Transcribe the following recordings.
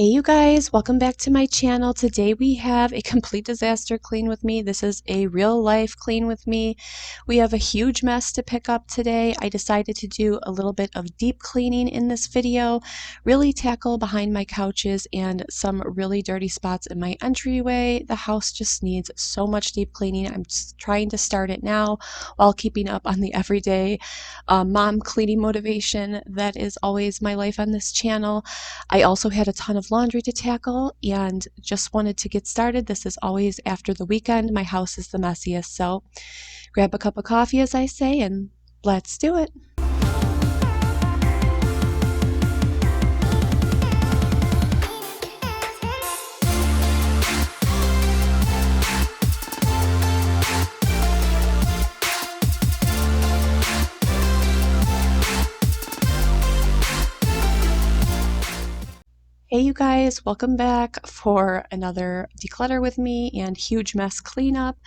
Hey you guys, welcome back to my channel. Today we have a complete disaster clean with me. This is a real life clean with me. We have a huge mess to pick up today. I decided to do a little bit of deep cleaning in this video, really tackle behind my couches and some really dirty spots in my entryway. The house just needs so much deep cleaning. I'm just trying to start it now while keeping up on the everyday mom cleaning motivation that is always my life on this channel. I also had a ton of laundry to tackle and just wanted to get started. This is always after the weekend. My house is the messiest, so grab a cup of coffee, as I say, and let's do it. Hey you guys, welcome back for another declutter with me and huge mess cleanup.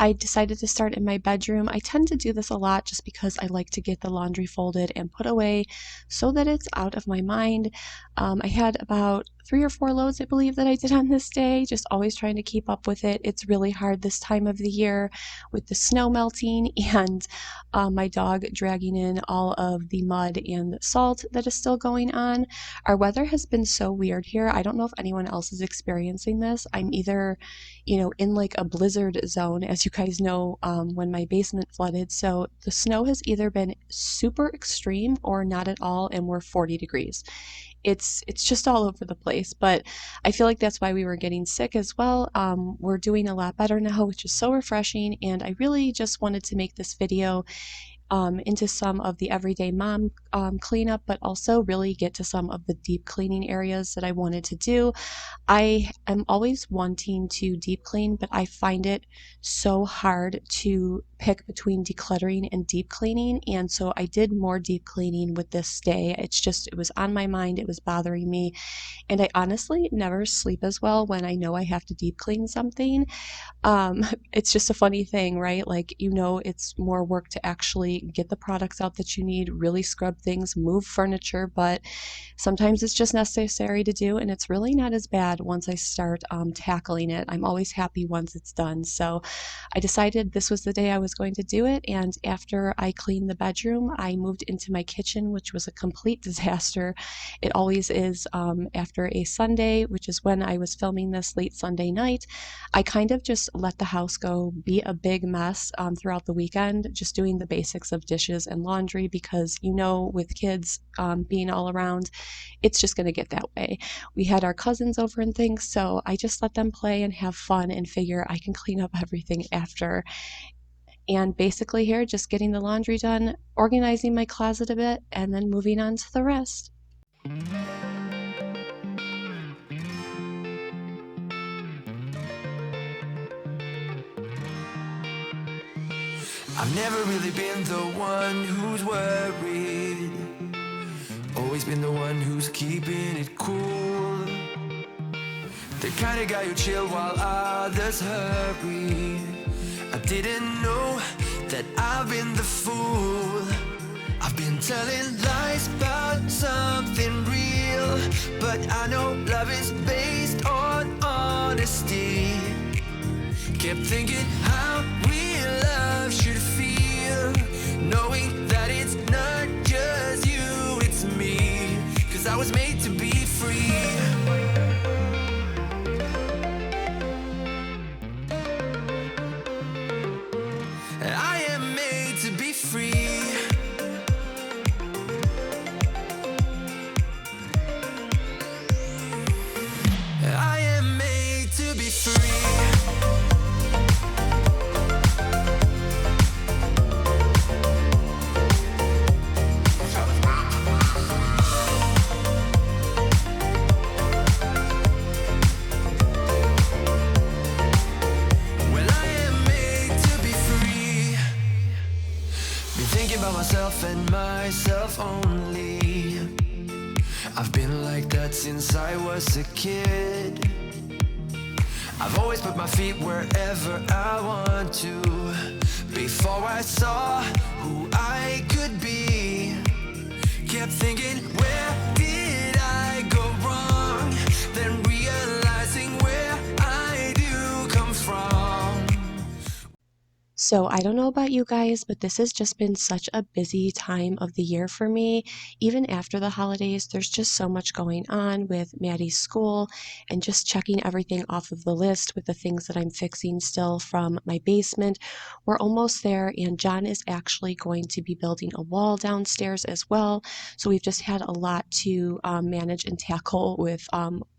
I decided to start in my bedroom. I tend to do this a lot just because I like to get the laundry folded and put away so that it's out of my mind. I had about 3 or 4 loads, I believe, that I did on this day, just always trying to keep up with it. It's really hard this time of the year with the snow melting and my dog dragging in all of the mud and salt that is still going on. Our weather has been so weird here. I don't know if anyone else is experiencing this. I'm either, in like a blizzard zone, as you guys know, when my basement flooded. So the snow has either been super extreme or not at all, and we're 40 degrees. It's just all over the place, but I feel like that's why we were getting sick as well. We're doing a lot better now, which is so refreshing, and I really just wanted to make this video into some of the everyday mom cleanup, but also really get to some of the deep cleaning areas that I wanted to do. I am always wanting to deep clean, but I find it so hard to pick between decluttering and deep cleaning, and so I did more deep cleaning with this day. It was on my mind, it was bothering me, and I honestly never sleep as well when I know I have to deep clean something. It's just a funny thing, right? Like, it's more work to actually get the products out that you need, really scrub things, move furniture, but sometimes it's just necessary to do, and it's really not as bad once I start tackling it. I'm always happy once it's done. So I decided this was the day I was going to do it, and after I cleaned the bedroom, I moved into my kitchen, which was a complete disaster. It always is after a Sunday, which is when I was filming this late Sunday night. I kind of just let the house go be a big mess throughout the weekend, just doing the basics of dishes and laundry because, with kids being all around, it's just going to get that way. We had our cousins over and things, so I just let them play and have fun and figure I can clean up everything after. And basically here, just getting the laundry done, organizing my closet a bit, and then moving on to the rest. I've never really been the one who's worried, always been the one who's keeping it cool. The kind of guy who chill while others hurry. I didn't know that I've been the fool. I've been telling lies about something real, but I know love is based on honesty. Kept thinking how real love should feel, knowing that it's not just you, it's me. 'Cause I was made to be free. I am made to be free. I am made to be free. Myself and myself only. I've been like that since I was a kid. I've always put my feet wherever I want to. Before I saw who I could be, kept thinking, where did I go wrong? Then So I don't know about you guys, but this has just been such a busy time of the year for me. Even after the holidays, there's just so much going on with Maddie's school and just checking everything off of the list with the things that I'm fixing still from my basement. We're almost there, and John is actually going to be building a wall downstairs as well. So we've just had a lot to manage and tackle with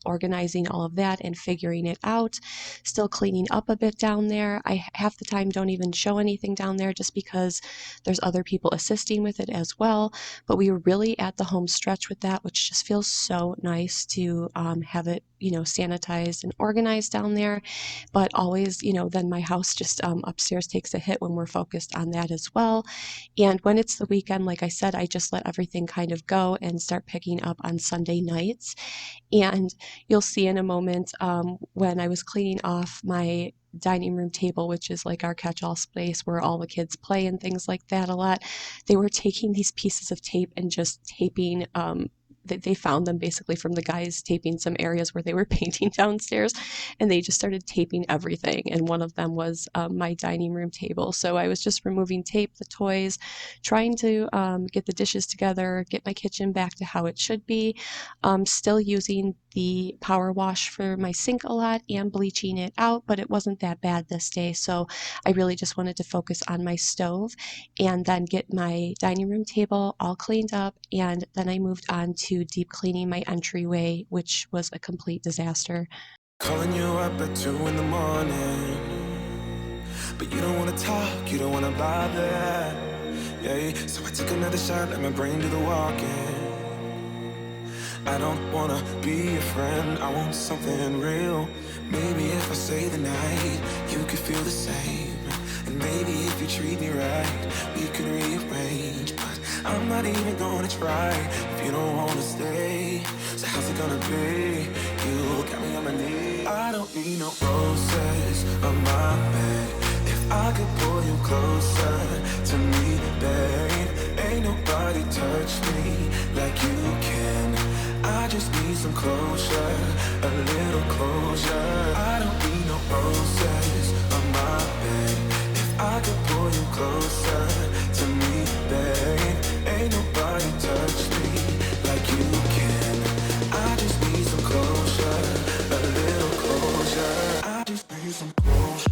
organizing all of that and figuring it out. Still cleaning up a bit down there. I half the time don't even show anything down there just because there's other people assisting with it as well. But we were really at the home stretch with that, which just feels so nice to have it, sanitized and organized down there. But always, then my house just upstairs takes a hit when we're focused on that as well. And when it's the weekend, like I said, I just let everything kind of go and start picking up on Sunday nights. And you'll see in a moment when I was cleaning off my dining room table, which is like our catch-all space where all the kids play and things like that a lot, they were taking these pieces of tape and just taping. They found them basically from the guys taping some areas where they were painting downstairs, and they just started taping everything. And one of them was my dining room table. So I was just removing tape, the toys, trying to get the dishes together, get my kitchen back to how it should be. Still using the power wash for my sink a lot and bleaching it out, but it wasn't that bad this day. So I really just wanted to focus on my stove and then get my dining room table all cleaned up. And then I moved on to deep cleaning my entryway, which was a complete disaster. Calling you up at 2 in the morning, but you don't wanna talk, you don't wanna bother. Yeah, so I took another shot, let my brain do the walking. I don't wanna be your friend, I want something real. Maybe if I stay the night, you could feel the same. And maybe if you treat me right, we could rearrange. But I'm not even gonna try if you don't wanna stay. So how's it gonna be? You got me on my knees. I don't need no roses on my bed. If I could pull you closer to me, babe, ain't nobody touch me like you can. I just need some closure, a little closure. I don't need no roses on my bed. If I could pull you closer to me, babe, ain't nobody touch me like you can. I just need some closure, a little closure. I just need some closure.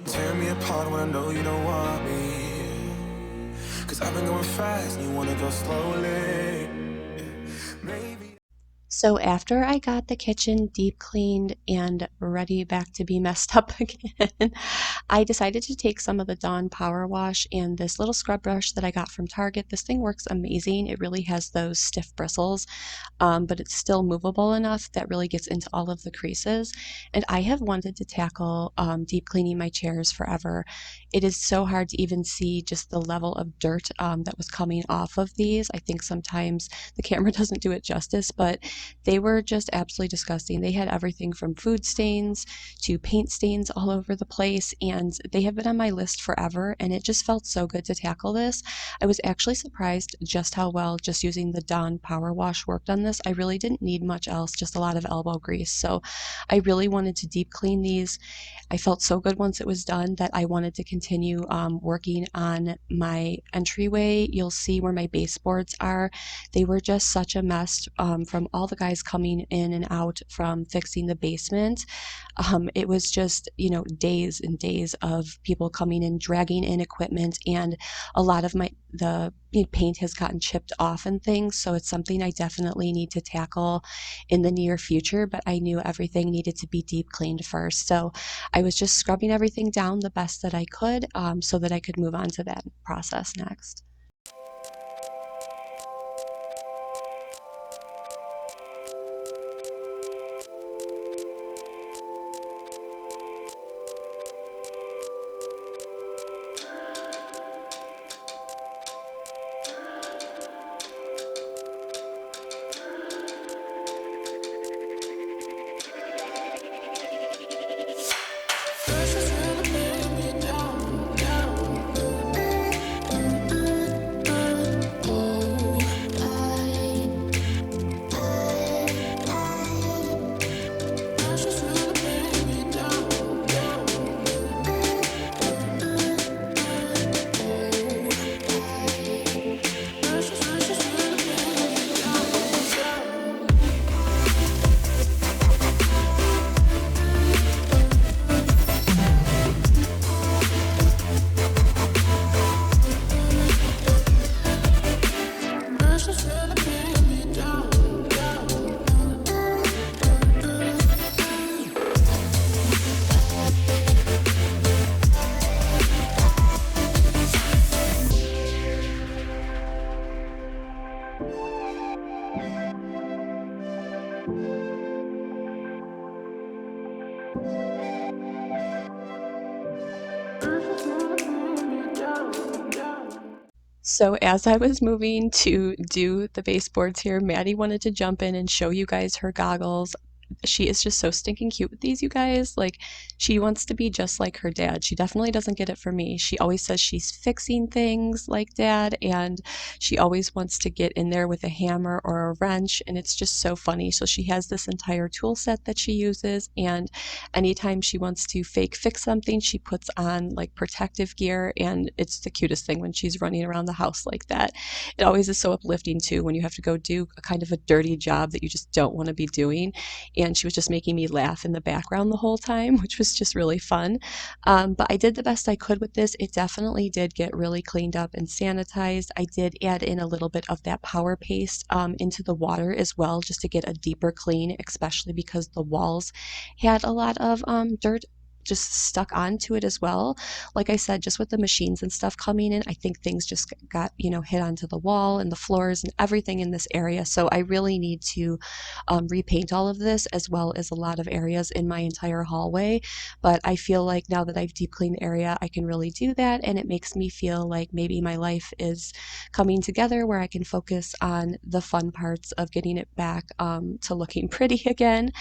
Tear me apart when I know you don't want me. Cause I've been going fast and you wanna go slowly. Maybe. So after I got the kitchen deep cleaned and ready back to be messed up again, I decided to take some of the Dawn Power Wash and this little scrub brush that I got from Target. This thing works amazing. It really has those stiff bristles, but it's still movable enough that really gets into all of the creases. And I have wanted to tackle deep cleaning my chairs forever. It is so hard to even see just the level of dirt that was coming off of these. I think sometimes the camera doesn't do it justice, but they were just absolutely disgusting. They had everything from food stains to paint stains all over the place, and they have been on my list forever, and it just felt so good to tackle this. I was actually surprised just how well just using the Dawn Power Wash worked on this. I really didn't need much else, just a lot of elbow grease. So I really wanted to deep clean these. I felt so good once it was done that I wanted to continue working on my entryway. You'll see where my baseboards are. They were just such a mess from all the guys coming in and out from fixing the basement. It was just, days and days of people coming in, dragging in equipment, and a lot of the paint has gotten chipped off and things. So it's something I definitely need to tackle in the near future, but I knew everything needed to be deep cleaned first. So I was just scrubbing everything down the best that I could so that I could move on to that process next. So as I was moving to do the baseboards here, Maddie wanted to jump in and show you guys her goggles. She is just so stinking cute with these, you guys. Like, she wants to be just like her dad. She definitely doesn't get it from me. She always says she's fixing things like dad, and she always wants to get in there with a hammer or a wrench, and it's just so funny. So she has this entire tool set that she uses, and anytime she wants to fake fix something, she puts on like protective gear, and it's the cutest thing when she's running around the house like that. It always is so uplifting too when you have to go do a kind of a dirty job that you just don't want to be doing. And she was just making me laugh in the background the whole time, which was just really fun. But I did the best I could with this. It definitely did get really cleaned up and sanitized. I did add in a little bit of that power paste into the water as well, just to get a deeper clean, especially because the walls had a lot of dirt just stuck onto it as well. Like I said, just with the machines and stuff coming in, I think things just got, hit onto the wall and the floors and everything in this area. So I really need to repaint all of this, as well as a lot of areas in my entire hallway. But I feel like now that I've deep cleaned the area, I can really do that. And it makes me feel like maybe my life is coming together, where I can focus on the fun parts of getting it back to looking pretty again.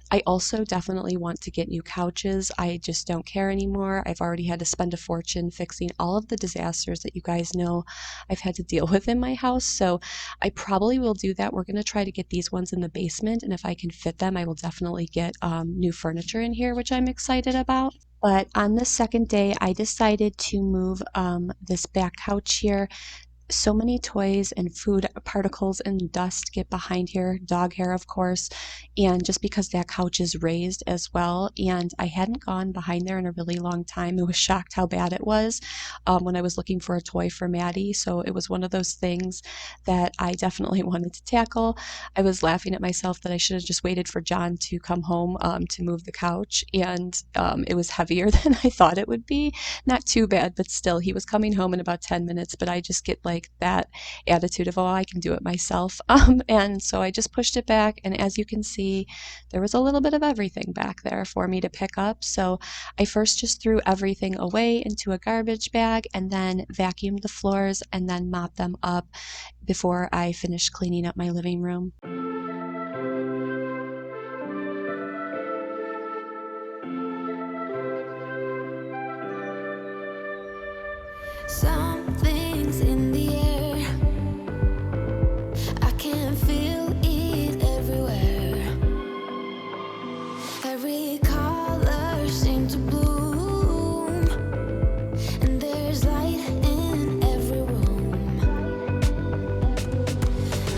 I also definitely want to get new couches. I just don't care anymore. I've already had to spend a fortune fixing all of the disasters that you guys know I've had to deal with in my house. So I probably will do that. We're going to try to get these ones in the basement. And if I can fit them, I will definitely get new furniture in here, which I'm excited about. But on the second day, I decided to move this back couch here. So many toys and food particles and dust get behind here, dog hair, of course, and just because that couch is raised as well. And I hadn't gone behind there in a really long time. I was shocked how bad it was when I was looking for a toy for Maddie. So it was one of those things that I definitely wanted to tackle. I was laughing at myself that I should have just waited for John to come home to move the couch, and it was heavier than I thought it would be. Not too bad, but still, he was coming home in about 10 minutes, but I just get like that attitude of, oh, I can do it myself. And so I just pushed it back. And as you can see, there was a little bit of everything back there for me to pick up. So I first just threw everything away into a garbage bag, and then vacuumed the floors and then mopped them up before I finished cleaning up my living room. Something's in the air. I can feel it everywhere. Every color seems to bloom, and there's light in every room.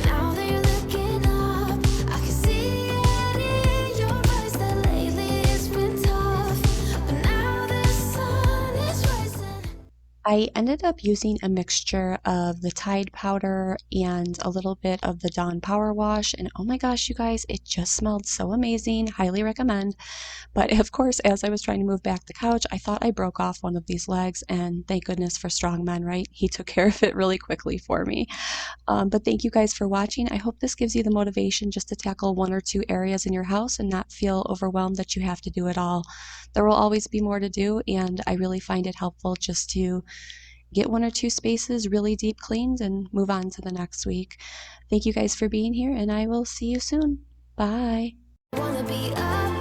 Now that you're looking up, I can see it in your eyes that lately it's been tough, but now the sun is rising. I ended up using a mixture of the Tide powder and a little bit of the Dawn Power Wash, and oh my gosh, you guys, it just smelled so amazing. Highly recommend. But of course, as I was trying to move back the couch, I thought I broke off one of these legs, and thank goodness for strong men, right? He took care of it really quickly for me. But thank you guys for watching. I hope this gives you the motivation just to tackle one or two areas in your house and not feel overwhelmed that you have to do it all. There will always be more to do, and I really find it helpful just to get one or two spaces really deep cleaned and move on to the next week. Thank you guys for being here, and I will see you soon. Bye. Wanna be up